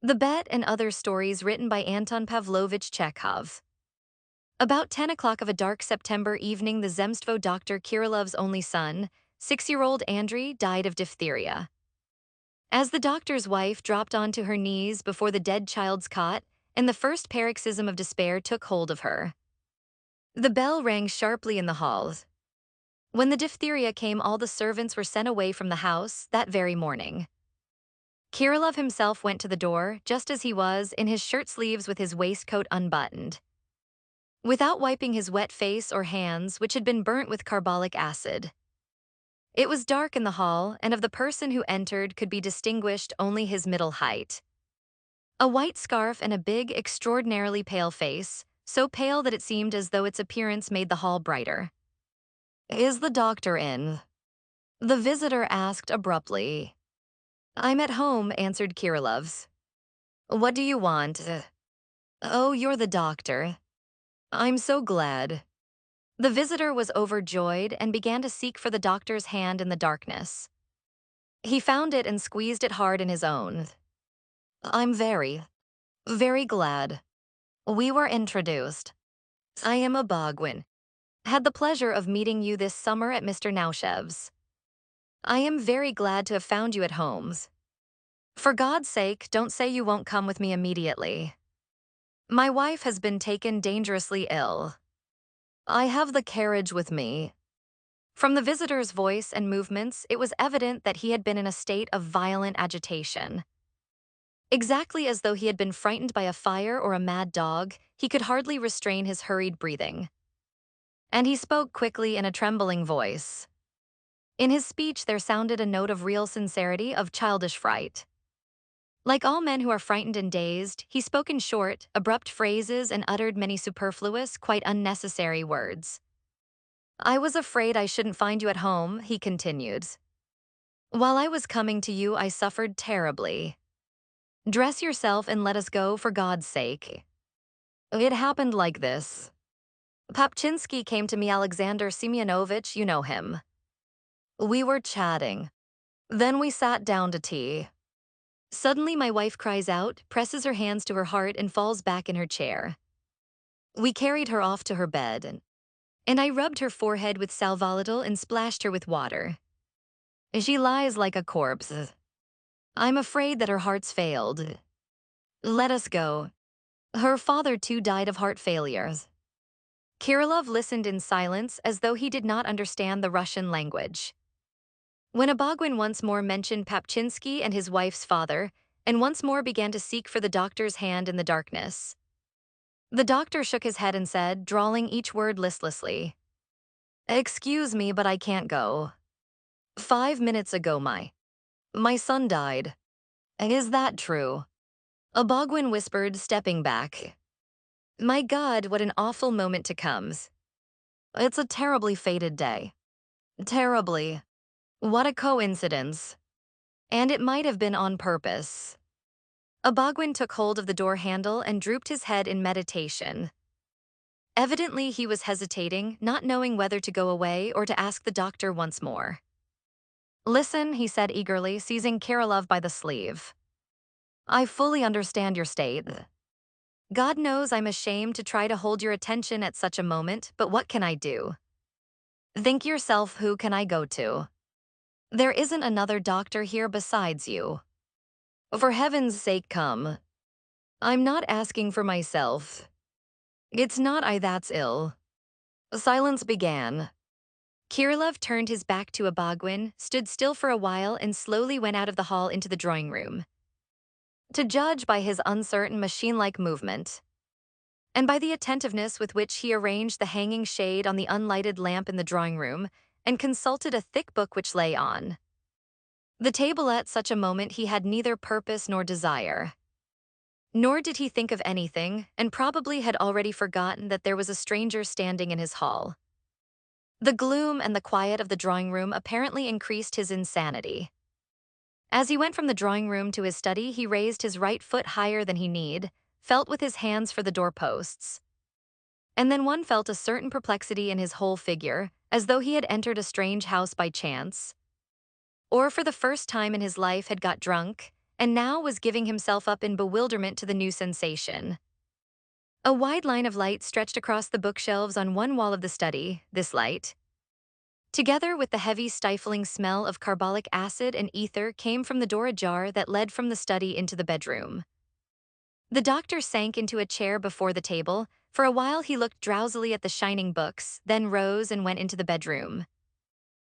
The Bet and Other Stories written by Anton Pavlovich Chekhov. About 10 o'clock of a dark September evening, the Zemstvo doctor Kierlov's only son, 6-year-old Andrei, died of diphtheria. As the doctor's wife dropped onto her knees before the dead child's cot, and the first paroxysm of despair took hold of her, the bell rang sharply in the hall. When the diphtheria came, all the servants were sent away from the house that very morning. Kierlov himself went to the door, just as he was, in his shirt sleeves with his waistcoat unbuttoned. Without wiping his wet face or hands, which had been burnt with carbolic acid. It was dark in the hall, and of the person who entered could be distinguished only his middle height. A white scarf and a big, extraordinarily pale face, so pale that it seemed as though its appearance made the hall brighter. "Is the doctor in?" the visitor asked abruptly. "I'm at home," answered Kierlov's. "What do you want?" "Oh, you're the doctor. I'm so glad." The visitor was overjoyed and began to seek for the doctor's hand in the darkness. He found it and squeezed it hard in his own. "I'm very, very glad. We were introduced. I am Abogwin. Had the pleasure of meeting you this summer at Mr. Naushev's. I am very glad to have found you at home. For God's sake, don't say you won't come with me immediately. My wife has been taken dangerously ill. I have the carriage with me." From the visitor's voice and movements, it was evident that he had been in a state of violent agitation. Exactly as though he had been frightened by a fire or a mad dog, he could hardly restrain his hurried breathing. And he spoke quickly in a trembling voice. In his speech there sounded a note of real sincerity, of childish fright. Like all men who are frightened and dazed, he spoke in short, abrupt phrases and uttered many superfluous, quite unnecessary words. "I was afraid I shouldn't find you at home," he continued. "While I was coming to you, I suffered terribly. Dress yourself and let us go, for God's sake. It happened like this. Papchinsky came to me, Alexander Semyonovich, you know him. We were chatting. Then we sat down to tea. Suddenly my wife cries out, presses her hands to her heart, and falls back in her chair. We carried her off to her bed, and I rubbed her forehead with sal volatile and splashed her with water. She lies like a corpse. I'm afraid that her heart's failed. Let us go. Her father too died of heart failure." Kierlov listened in silence, as though he did not understand the Russian language. When Abogwin once more mentioned Papchinsky and his wife's father, and once more began to seek for the doctor's hand in the darkness, the doctor shook his head and said, drawling each word listlessly, "Excuse me, but I can't go. 5 minutes ago my son died." "Is that true?" Abogwin whispered, stepping back. "My God, what an awful moment to come. It's a terribly fated day. Terribly. What a coincidence. And it might have been on purpose." Abogwin took hold of the door handle and drooped his head in meditation. Evidently he was hesitating, not knowing whether to go away or to ask the doctor once more. "Listen," he said eagerly, seizing Kierlov by the sleeve. "I fully understand your state. God knows I'm ashamed to try to hold your attention at such a moment, but what can I do? Think yourself, who can I go to? There isn't another doctor here besides you. For heaven's sake, come. I'm not asking for myself. It's not I that's ill." Silence began. Kierlov turned his back to Abogwin, stood still for a while, and slowly went out of the hall into the drawing room. To judge by his uncertain, machine-like movement, and by the attentiveness with which he arranged the hanging shade on the unlighted lamp in the drawing room, and consulted a thick book which lay on the table at such a moment, he had neither purpose nor desire. Nor did he think of anything, and probably had already forgotten that there was a stranger standing in his hall. The gloom and the quiet of the drawing room apparently increased his insanity. As he went from the drawing room to his study, he raised his right foot higher than he need, felt with his hands for the doorposts. And then one felt a certain perplexity in his whole figure, as though he had entered a strange house by chance, or for the first time in his life had got drunk, and now was giving himself up in bewilderment to the new sensation. A wide line of light stretched across the bookshelves on one wall of the study. This light, together with the heavy, stifling smell of carbolic acid and ether, came from the door ajar that led from the study into the bedroom. The doctor sank into a chair before the table. For a while he looked drowsily at the shining books, then rose and went into the bedroom.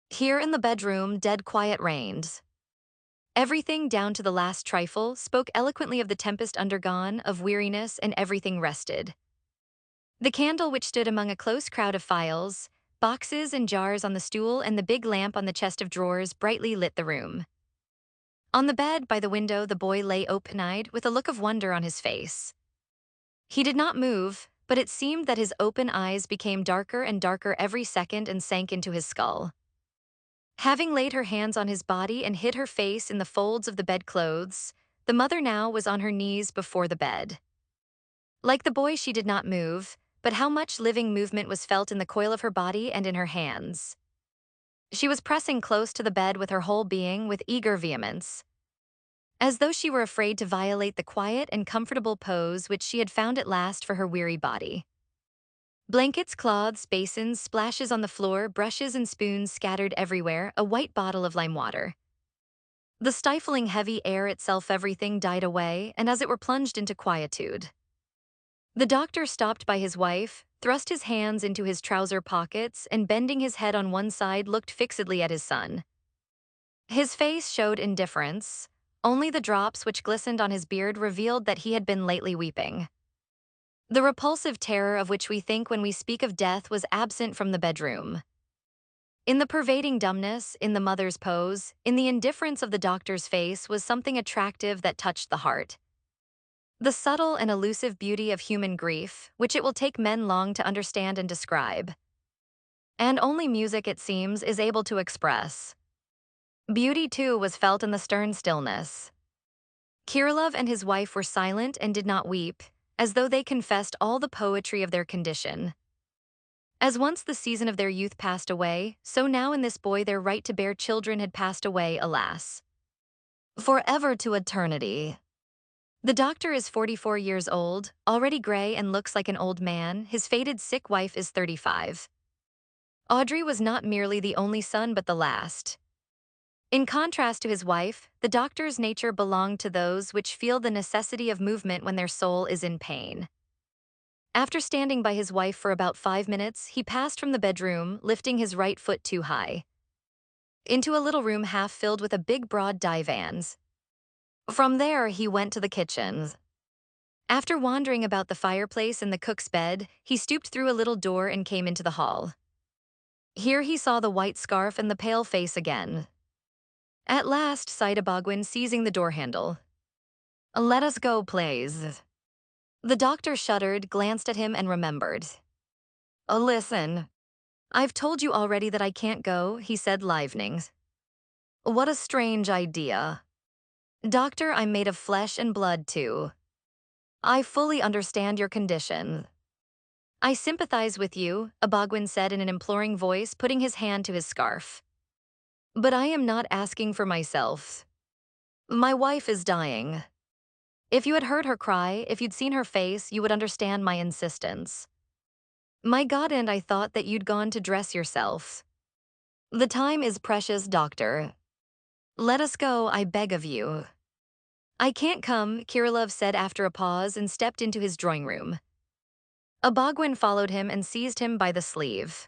Here in the bedroom, dead quiet reigned. Everything, down to the last trifle, spoke eloquently of the tempest undergone, of weariness, and everything rested. The candle, which stood among a close crowd of files, boxes and jars on the stool, and the big lamp on the chest of drawers, brightly lit the room. On the bed by the window, the boy lay open-eyed, with a look of wonder on his face. He did not move, but it seemed that his open eyes became darker and darker every second and sank into his skull. Having laid her hands on his body and hid her face in the folds of the bedclothes, the mother now was on her knees before the bed. Like the boy, she did not move, but how much living movement was felt in the coil of her body and in her hands. She was pressing close to the bed with her whole being, with eager vehemence, as though she were afraid to violate the quiet and comfortable pose which she had found at last for her weary body. Blankets, cloths, basins, splashes on the floor, brushes and spoons scattered everywhere, a white bottle of lime water. The stifling heavy air itself, everything died away, and as it were plunged into quietude. The doctor stopped by his wife, thrust his hands into his trouser pockets, and bending his head on one side, looked fixedly at his son. His face showed indifference. Only the drops which glistened on his beard revealed that he had been lately weeping. The repulsive terror of which we think when we speak of death was absent from the bedroom. In the pervading dumbness, in the mother's pose, in the indifference of the doctor's face was something attractive that touched the heart. The subtle and elusive beauty of human grief, which it will take men long to understand and describe. And only music, it seems, is able to express. Beauty, too, was felt in the stern stillness. Kierlov and his wife were silent and did not weep, as though they confessed all the poetry of their condition. As once the season of their youth passed away, so now in this boy their right to bear children had passed away, alas. Forever, to eternity. The doctor is 44 years old, already gray and looks like an old man. His faded, sick wife is 35. Andrei was not merely the only son but the last. In contrast to his wife, the doctor's nature belonged to those which feel the necessity of movement when their soul is in pain. After standing by his wife for about 5 minutes, he passed from the bedroom, lifting his right foot too high, into a little room half filled with a big broad divans. From there he went to the kitchen. After wandering about the fireplace and the cook's bed, he stooped through a little door and came into the hall. Here he saw the white scarf and the pale face again. At last, sighed Abogwin, seizing the door handle. "Let us go, please." The doctor shuddered, glanced at him, and remembered. "Listen. I've told you already that I can't go," he said, livening. "What a strange idea. Doctor, I'm made of flesh and blood, too. I fully understand your condition." "I sympathize with you," Abogwin said in an imploring voice, putting his hand to his scarf. "But I am not asking for myself. My wife is dying. If you had heard her cry, if you'd seen her face, you would understand my insistence. My God, and I thought that you'd gone to dress yourself. The time is precious, doctor. Let us go, I beg of you." "I can't come," Kierlov said after a pause and stepped into his drawing room. Abogwin followed him and seized him by the sleeve.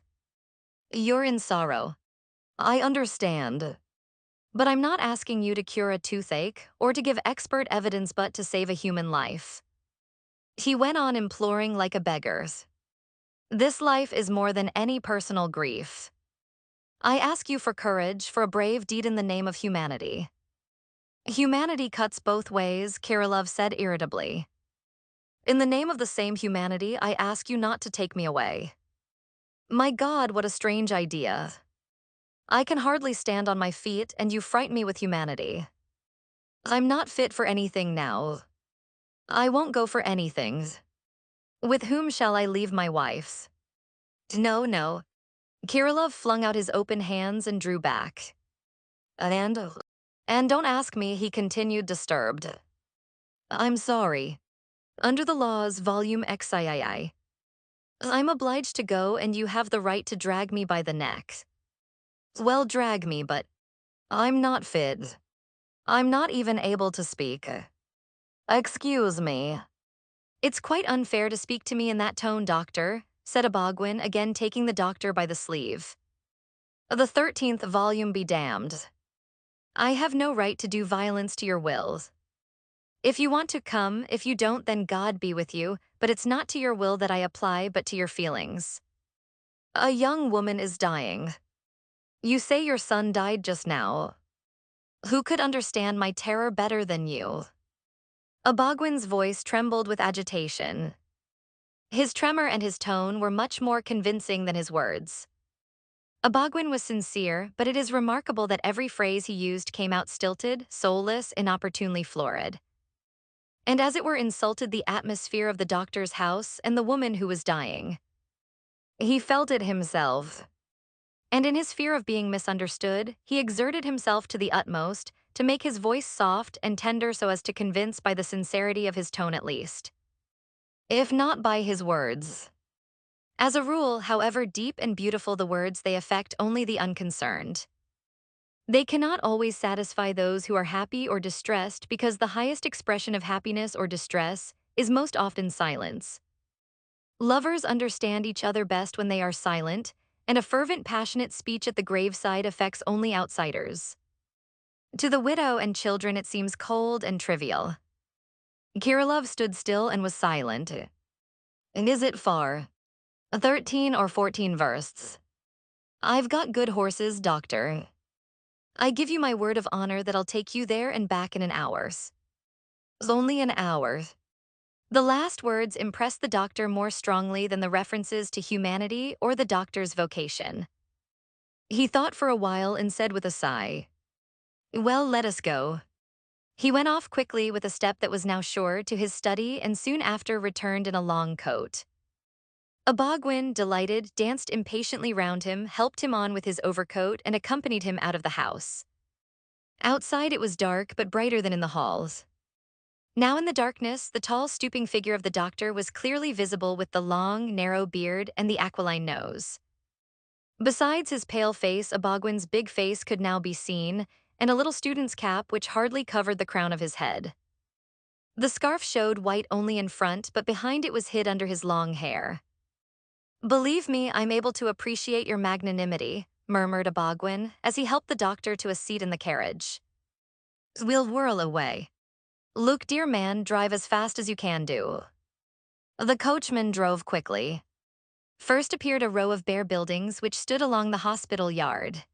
"You're in sorrow. I understand. But I'm not asking you to cure a toothache or to give expert evidence but to save a human life." He went on, imploring like a beggar. "This life is more than any personal grief. I ask you for courage, for a brave deed in the name of humanity." "Humanity cuts both ways," Kierlov said irritably. "In the name of the same humanity, I ask you not to take me away." "My God, what a strange idea. I can hardly stand on my feet, and you frighten me with humanity. I'm not fit for anything now. I won't go for anything. With whom shall I leave my wife?" "No, no." Kierlov flung out his open hands and drew back. And don't ask me, he continued, disturbed. I'm sorry. Under the laws, volume XIII, I'm obliged to go and you have the right to drag me by the neck. Well, drag me, but I'm not fit. I'm not even able to speak. Excuse me. It's quite unfair to speak to me in that tone, doctor, said Abogwin, again taking the doctor by the sleeve. The 13th volume be damned. I have no right to do violence to your will. If you want to come, if you don't, then God be with you, but it's not to your will that I apply, but to your feelings. A young woman is dying. You say your son died just now. Who could understand my terror better than you? Abogwin's voice trembled with agitation. His tremor and his tone were much more convincing than his words. Abogwin was sincere, but it is remarkable that every phrase he used came out stilted, soulless, inopportunely florid, and as it were insulted the atmosphere of the doctor's house and the woman who was dying. He felt it himself, and in his fear of being misunderstood, he exerted himself to the utmost to make his voice soft and tender so as to convince by the sincerity of his tone at least, if not by his words. As a rule, however deep and beautiful the words, they affect only the unconcerned. They cannot always satisfy those who are happy or distressed because the highest expression of happiness or distress is most often silence. Lovers understand each other best when they are silent, and a fervent, passionate speech at the graveside affects only outsiders. To the widow and children it seems cold and trivial. Kierlov stood still and was silent. And is it far? 13 or 14 versts. I've got good horses, doctor. I give you my word of honor that I'll take you there and back in an hour. Only an hour. The last words impressed the doctor more strongly than the references to humanity or the doctor's vocation. He thought for a while and said with a sigh, "Well, let us go." He went off quickly with a step that was now sure to his study and soon after returned in a long coat. Abogwin, delighted, danced impatiently round him, helped him on with his overcoat, and accompanied him out of the house. Outside it was dark, but brighter than in the halls. Now in the darkness, the tall, stooping figure of the doctor was clearly visible with the long, narrow beard and the aquiline nose. Besides his pale face, Abogwin's big face could now be seen, and a little student's cap which hardly covered the crown of his head. The scarf showed white only in front, but behind it was hid under his long hair. "Believe me, I'm able to appreciate your magnanimity," murmured Abogwin, as he helped the doctor to a seat in the carriage. "We'll whirl away. Luke, dear man, drive as fast as you can do." The coachman drove quickly. First appeared a row of bare buildings which stood along the hospital yard.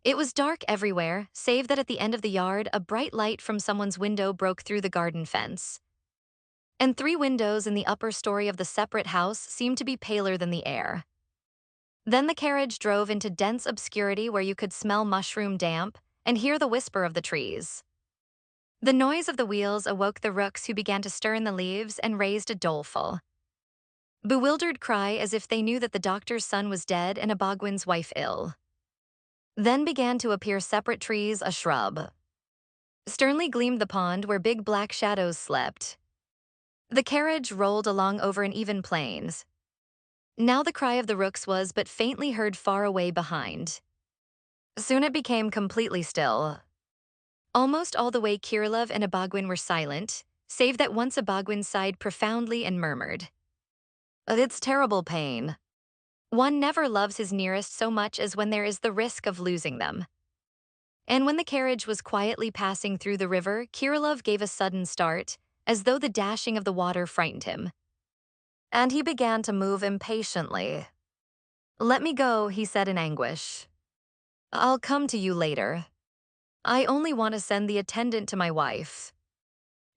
It was dark everywhere, save that at the end of the yard a bright light from someone's window broke through the garden fence. And 3 windows in the upper story of the separate house seemed to be paler than the air. Then the carriage drove into dense obscurity where you could smell mushroom damp and hear the whisper of the trees. The noise of the wheels awoke the rooks who began to stir in the leaves and raised a doleful, bewildered cry as if they knew that the doctor's son was dead and Abogwin's wife ill. Then began to appear separate trees, a shrub. Sternly gleamed the pond where big black shadows slept. The carriage rolled along over an even plains. Now the cry of the rooks was but faintly heard far away behind. Soon it became completely still. Almost all the way Kierlov and Abogwin were silent, save that once Abogwin sighed profoundly and murmured, "It's terrible pain. One never loves his nearest so much as when there is the risk of losing them." And when the carriage was quietly passing through the river, Kierlov gave a sudden start, as though the dashing of the water frightened him. And he began to move impatiently. "Let me go," he said in anguish. "I'll come to you later. I only want to send the attendant to my wife.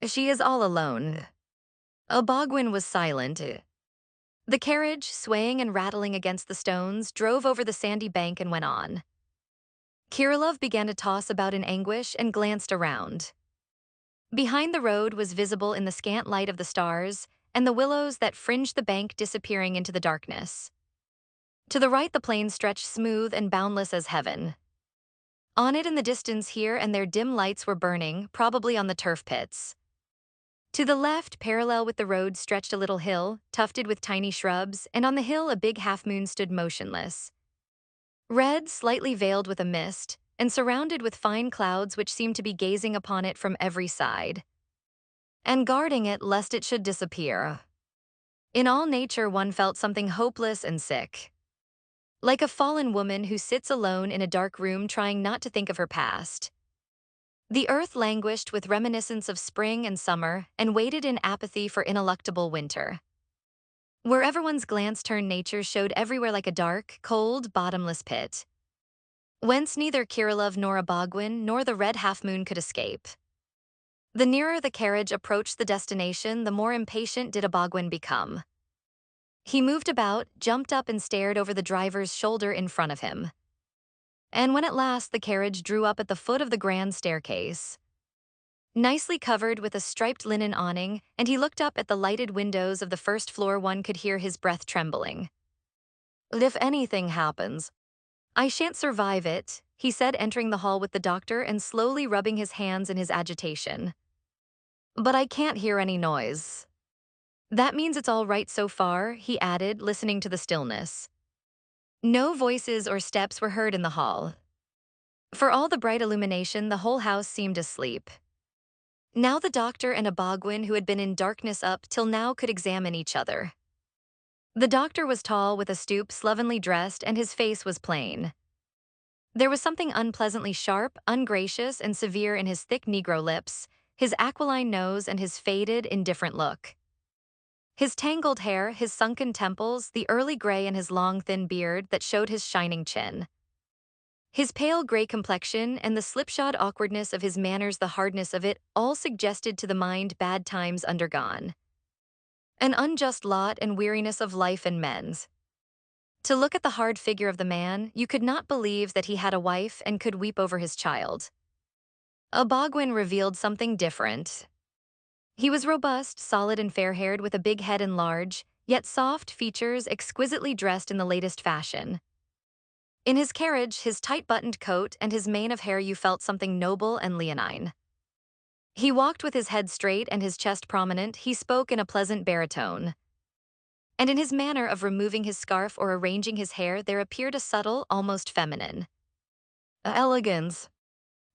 She is all alone." Abogwin was silent. The carriage, swaying and rattling against the stones, drove over the sandy bank and went on. Kierlov began to toss about in anguish and glanced around. Behind the road was visible in the scant light of the stars and the willows that fringed the bank disappearing into the darkness. To the right the plain stretched smooth and boundless as heaven. On it in the distance here and there dim lights were burning, probably on the turf pits. To the left, parallel with the road, stretched a little hill, tufted with tiny shrubs, and on the hill a big half-moon stood motionless. Red, slightly veiled with a mist, and surrounded with fine clouds which seemed to be gazing upon it from every side, and guarding it lest it should disappear. In all nature one felt something hopeless and sick. Like a fallen woman who sits alone in a dark room trying not to think of her past. The earth languished with reminiscence of spring and summer and waited in apathy for ineluctable winter. Wherever one's glance turned, nature showed everywhere like a dark, cold, bottomless pit, whence neither Kierlov nor Abogwin nor the red half-moon could escape. The nearer the carriage approached the destination, the more impatient did Abogwin become. He moved about, jumped up and stared over the driver's shoulder in front of him. And when at last the carriage drew up at the foot of the grand staircase, nicely covered with a striped linen awning, and he looked up at the lighted windows of the first floor, one could hear his breath trembling. "If anything happens, I shan't survive it," he said, entering the hall with the doctor and slowly rubbing his hands in his agitation. "But I can't hear any noise." "That means it's all right so far," he added, listening to the stillness. No voices or steps were heard in the hall. For all the bright illumination, the whole house seemed asleep. Now the doctor and Abogwin, who had been in darkness up till now, could examine each other. The doctor was tall, with a stoop, slovenly dressed, and his face was plain. There was something unpleasantly sharp, ungracious, and severe in his thick Negro lips, his aquiline nose, and his faded, indifferent look. His tangled hair, his sunken temples, the early gray in his long, thin beard that showed his shining chin. His pale gray complexion and the slipshod awkwardness of his manners, the hardness of it, all suggested to the mind bad times undergone, an unjust lot and weariness of life and men's. To look at the hard figure of the man, you could not believe that he had a wife and could weep over his child. Abogwin revealed something different. He was robust, solid, and fair-haired, with a big head and large, yet soft features, exquisitely dressed in the latest fashion. In his carriage, his tight-buttoned coat, and his mane of hair, you felt something noble and leonine. He walked with his head straight and his chest prominent. He spoke in a pleasant baritone. And in his manner of removing his scarf or arranging his hair, there appeared a subtle, almost feminine elegance.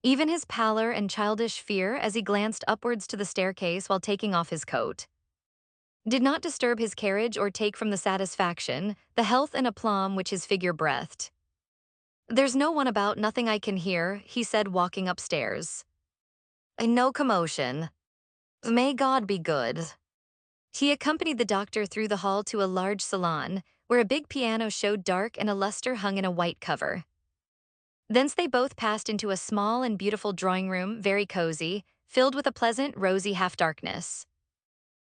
Even his pallor and childish fear, as he glanced upwards to the staircase while taking off his coat, did not disturb his carriage or take from the satisfaction, the health and aplomb which his figure breathed. "There's no one about, nothing I can hear," he said, walking upstairs. "No commotion. May God be good." He accompanied the doctor through the hall to a large salon, where a big piano showed dark and a luster hung in a white cover. Thence they both passed into a small and beautiful drawing room, very cozy, filled with a pleasant, rosy half-darkness.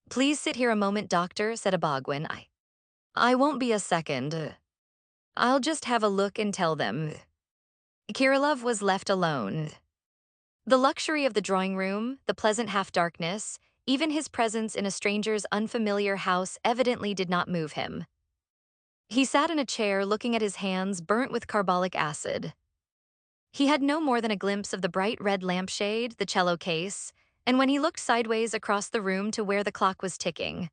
"Please sit here a moment, doctor," said Abogwin. I won't be a second. I'll just have a look and tell them." Kierlov was left alone. The luxury of the drawing room, the pleasant half-darkness, even his presence in a stranger's unfamiliar house evidently did not move him. He sat in a chair looking at his hands burnt with carbolic acid. He had no more than a glimpse of the bright red lampshade, the cello case, and when he looked sideways across the room to where the clock was ticking,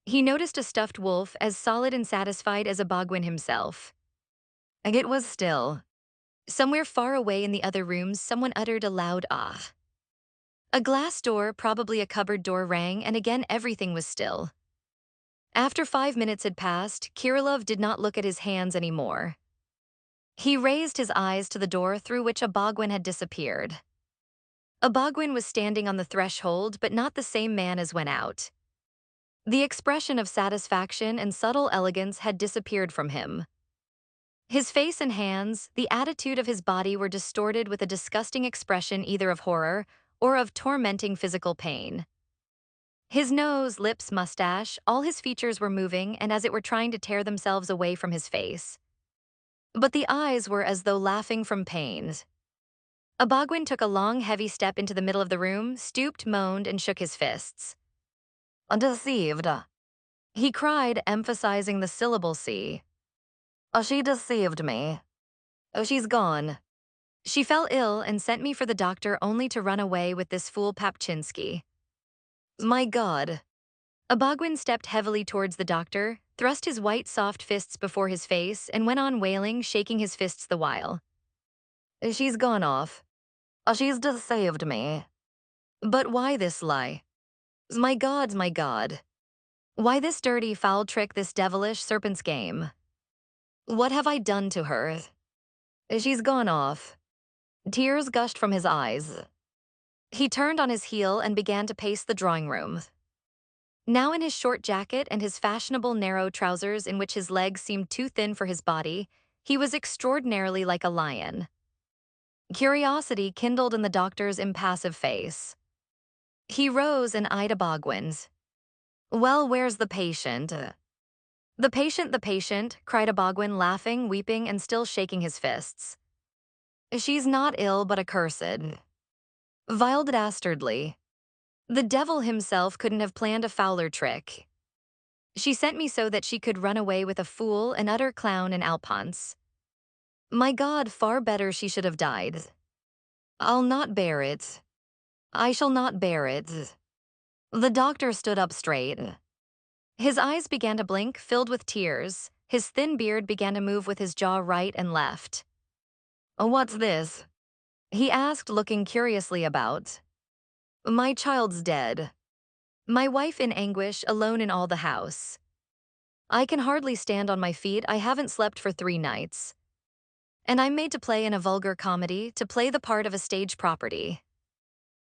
he noticed a stuffed wolf as solid and satisfied as Abogwin himself. And it was still. Somewhere far away in the other rooms, someone uttered a loud ah. A glass door, probably a cupboard door, rang, and again everything was still. After 5 minutes had passed, Kierlov did not look at his hands anymore. He raised his eyes to the door through which Abogwin had disappeared. Abogwin was standing on the threshold, but not the same man as when out. The expression of satisfaction and subtle elegance had disappeared from him. His face and hands, the attitude of his body were distorted with a disgusting expression either of horror or of tormenting physical pain. His nose, lips, mustache, all his features were moving and as it were trying to tear themselves away from his face. But the eyes were as though laughing from pain. Abogwin took a long, heavy step into the middle of the room, stooped, moaned, and shook his fists. "Deceived," he cried, emphasizing the syllable C. "She deceived me. She's gone. She fell ill and sent me for the doctor only to run away with this fool Papchinsky. My God. Abogwin stepped heavily towards the doctor, thrust his white soft fists before his face, and went on wailing, shaking his fists the while. She's gone off. She's deceived me. But why this lie? My God, my God. Why this dirty, foul trick, this devilish serpent's game? What have I done to her? She's gone off. Tears gushed from his eyes. He turned on his heel and began to pace the drawing room. Now in his short jacket and his fashionable narrow trousers in which his legs seemed too thin for his body, he was extraordinarily like a lion. Curiosity kindled in the doctor's impassive face. He rose and eyed Abogwin. Well, where's the patient? The patient, cried Abogwin, laughing, weeping, and still shaking his fists. She's not ill, but accursed. Vile dastardly. The devil himself couldn't have planned a fouler trick. She sent me so that she could run away with a fool, an utter clown in Alphonse. My God, far better she should have died. I'll not bear it. I shall not bear it. The doctor stood up straight. His eyes began to blink, filled with tears. His thin beard began to move with his jaw right and left. What's this? He asked, looking curiously about. My child's dead. My wife in anguish, alone in all the house. I can hardly stand on my feet. I haven't slept for 3 nights. And I'm made to play in a vulgar comedy, to play the part of a stage property.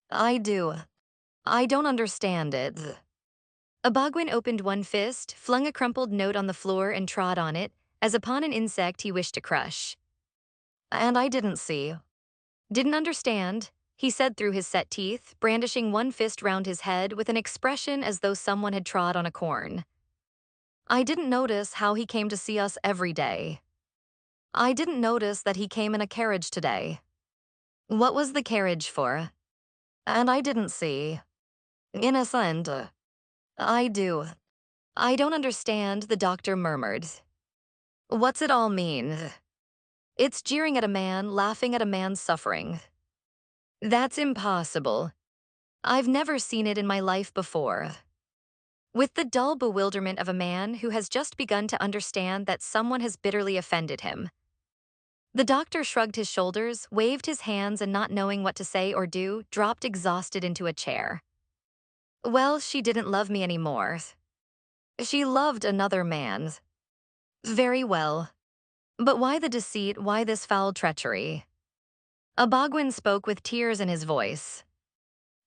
I don't understand it. Abogwin opened one fist, flung a crumpled note on the floor and trod on it, as upon an insect he wished to crush. And I didn't understand, he said through his set teeth, brandishing one fist round his head with an expression as though someone had trod on a corn. I didn't notice how he came to see us every day. I didn't notice that he came in a carriage today. What was the carriage for? And I didn't see. Innocent. I don't understand, the doctor murmured. What's it all mean? It's jeering at a man, laughing at a man's suffering. That's impossible. I've never seen it in my life before. With the dull bewilderment of a man who has just begun to understand that someone has bitterly offended him. The doctor shrugged his shoulders, waved his hands, and not knowing what to say or do, dropped exhausted into a chair. Well, she didn't love me anymore. She loved another man. Very well. But why the deceit, why this foul treachery? Abogwin spoke with tears in his voice.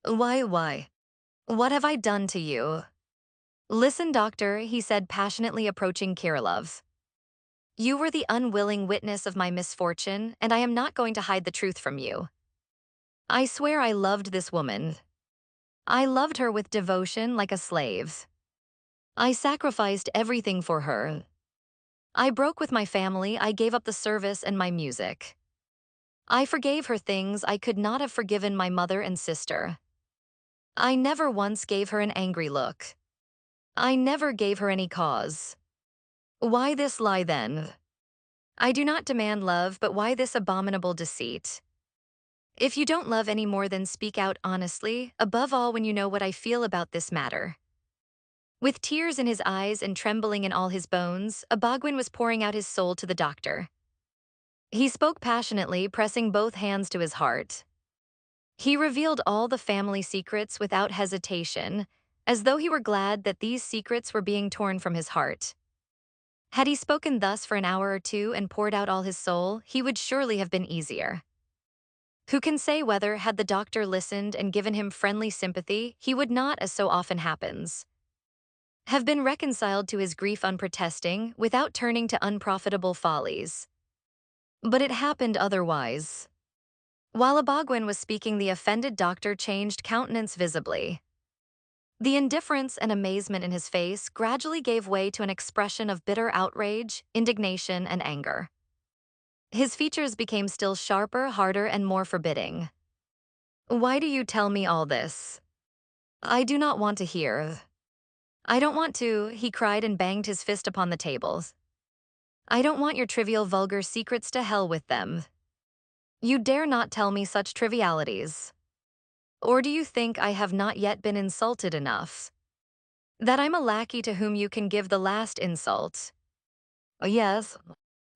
Why? What have I done to you? Listen, doctor, he said passionately, approaching Kierlov. You were the unwilling witness of my misfortune, and I am not going to hide the truth from you. I swear I loved this woman. I loved her with devotion like a slave. I sacrificed everything for her. I broke with my family, I gave up the service and my music. I forgave her things I could not have forgiven my mother and sister. I never once gave her an angry look. I never gave her any cause. Why this lie then? I do not demand love, but why this abominable deceit? If you don't love any more, then speak out honestly, above all when you know what I feel about this matter. With tears in his eyes and trembling in all his bones, Abogwin was pouring out his soul to the doctor. He spoke passionately, pressing both hands to his heart. He revealed all the family secrets without hesitation, as though he were glad that these secrets were being torn from his heart. Had he spoken thus for an hour or two and poured out all his soul, he would surely have been easier. Who can say whether, had the doctor listened and given him friendly sympathy, he would not, as so often happens, have been reconciled to his grief unprotesting, without turning to unprofitable follies. But it happened otherwise. While Abogwin was speaking, the offended doctor changed countenance visibly. The indifference and amazement in his face gradually gave way to an expression of bitter outrage, indignation, and anger. His features became still sharper, harder, and more forbidding. Why do you tell me all this? I do not want to hear. I don't want to, he cried and banged his fist upon the tables. I don't want your trivial, vulgar secrets, to hell with them. You dare not tell me such trivialities. Or do you think I have not yet been insulted enough? That I'm a lackey to whom you can give the last insult? Yes.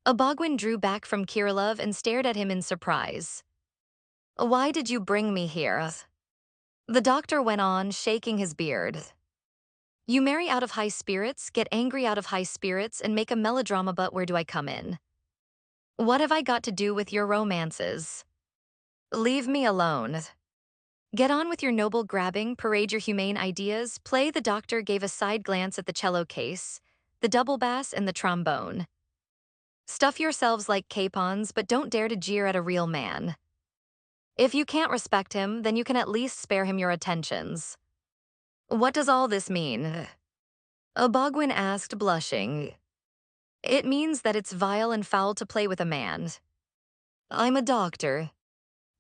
Abogwin drew back from Kierlov and stared at him in surprise. Why did you bring me here? The doctor went on, shaking his beard. You marry out of high spirits, get angry out of high spirits, and make a melodrama, but where do I come in? What have I got to do with your romances? Leave me alone. Get on with your noble grabbing, parade your humane ideas, play. The doctor gave a side glance at the cello case, the double bass, and the trombone. Stuff yourselves like capons, but don't dare to jeer at a real man. If you can't respect him, then you can at least spare him your attentions. What does all this mean? Abogwin asked, blushing. It means that it's vile and foul to play with a man. I'm a doctor.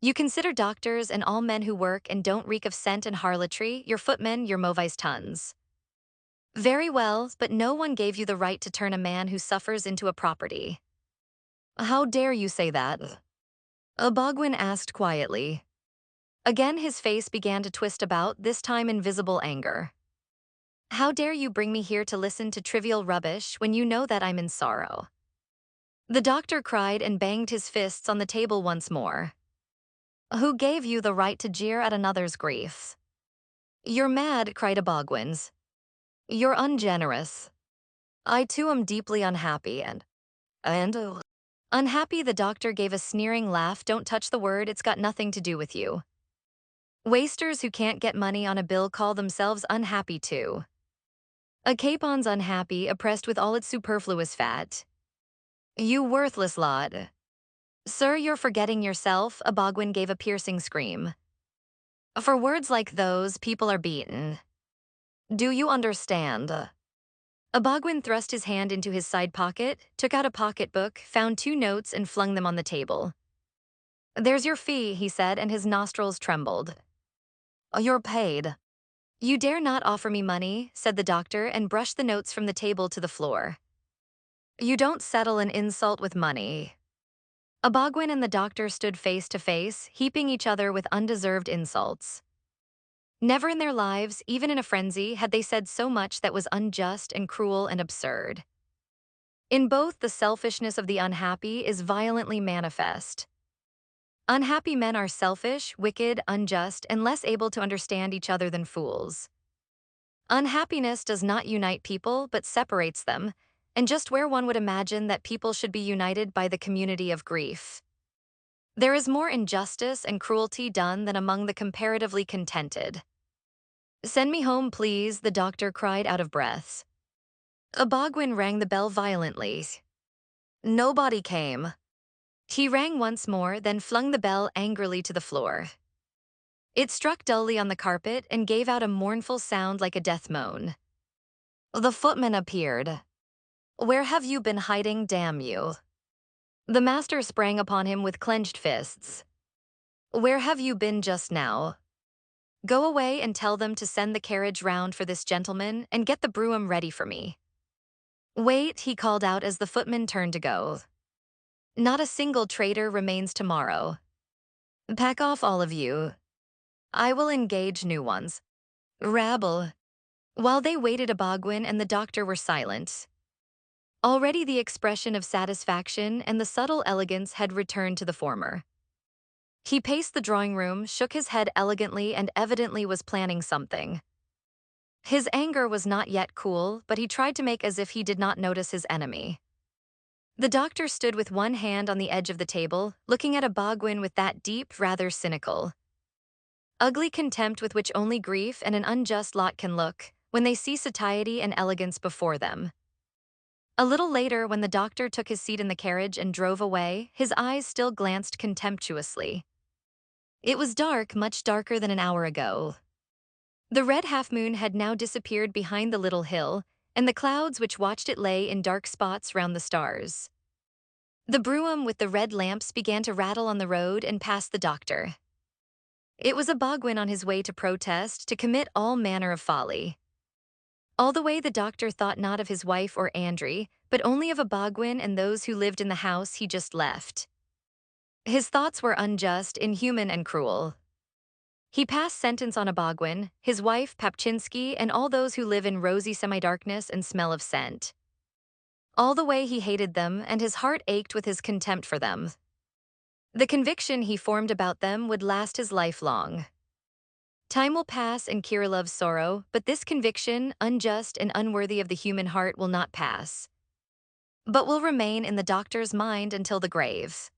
You consider doctors and all men who work and don't reek of scent and harlotry, your footmen, your mauvais tons. Very well, but no one gave you the right to turn a man who suffers into a property. How dare you say that? Abogwin asked quietly. Again his face began to twist about, this time in visible anger. How dare you bring me here to listen to trivial rubbish when you know that I'm in sorrow? The doctor cried and banged his fists on the table once more. Who gave you the right to jeer at another's grief? You're mad, cried Abogwin. You're ungenerous. I too am deeply unhappy and unhappy. The doctor gave a sneering laugh. Don't touch the word, it's got nothing to do with you. Wasters who can't get money on a bill call themselves unhappy too. A capon's unhappy, oppressed with all its superfluous fat. You worthless lot. Sir, you're forgetting yourself, Abogwin gave a piercing scream. For words like those, people are beaten. Do you understand? Abogwin thrust his hand into his side pocket, took out a pocketbook, found 2 notes, and flung them on the table. There's your fee, he said, and his nostrils trembled. You're paid. You dare not offer me money, said the doctor, and brushed the notes from the table to the floor. You don't settle an insult with money. Abogwin and the doctor stood face to face, heaping each other with undeserved insults. Never in their lives, even in a frenzy, had they said so much that was unjust and cruel and absurd. In both, the selfishness of the unhappy is violently manifest. Unhappy men are selfish, wicked, unjust, and less able to understand each other than fools. Unhappiness does not unite people, but separates them, and just where one would imagine that people should be united by the community of grief. There is more injustice and cruelty done than among the comparatively contented. Send me home, please, the doctor cried out of breath. Abogwin rang the bell violently. Nobody came. He rang once more, then flung the bell angrily to the floor. It struck dully on the carpet and gave out a mournful sound like a death moan. The footman appeared. Where have you been hiding, damn you? The master sprang upon him with clenched fists. Where have you been just now? Go away and tell them to send the carriage round for this gentleman and get the brougham ready for me. Wait, he called out as the footman turned to go. Not a single traitor remains tomorrow. Pack off, all of you. I will engage new ones. Rabble. While they waited, Abogwin and the doctor were silent. Already the expression of satisfaction and the subtle elegance had returned to the former. He paced the drawing room, shook his head elegantly, and evidently was planning something. His anger was not yet cool, but he tried to make as if he did not notice his enemy. The doctor stood with one hand on the edge of the table, looking at Abogwin with that deep, rather cynical, ugly contempt with which only grief and an unjust lot can look when they see satiety and elegance before them. A little later, when the doctor took his seat in the carriage and drove away, his eyes still glanced contemptuously. It was dark, much darker than an hour ago. The red half-moon had now disappeared behind the little hill, and the clouds which watched it lay in dark spots round the stars. The brougham with the red lamps began to rattle on the road and passed the doctor. It was Abogwin on his way to protest, to commit all manner of folly. All the way the doctor thought not of his wife or Andrei, but only of Abogwin and those who lived in the house he just left. His thoughts were unjust, inhuman, and cruel. He passed sentence on Abogwin, his wife Papchinsky, and all those who live in rosy semi-darkness and smell of scent. All the way he hated them, and his heart ached with his contempt for them. The conviction he formed about them would last his life long. Time will pass in Kierlov's sorrow, but this conviction, unjust and unworthy of the human heart, will not pass, but will remain in the doctor's mind until the grave.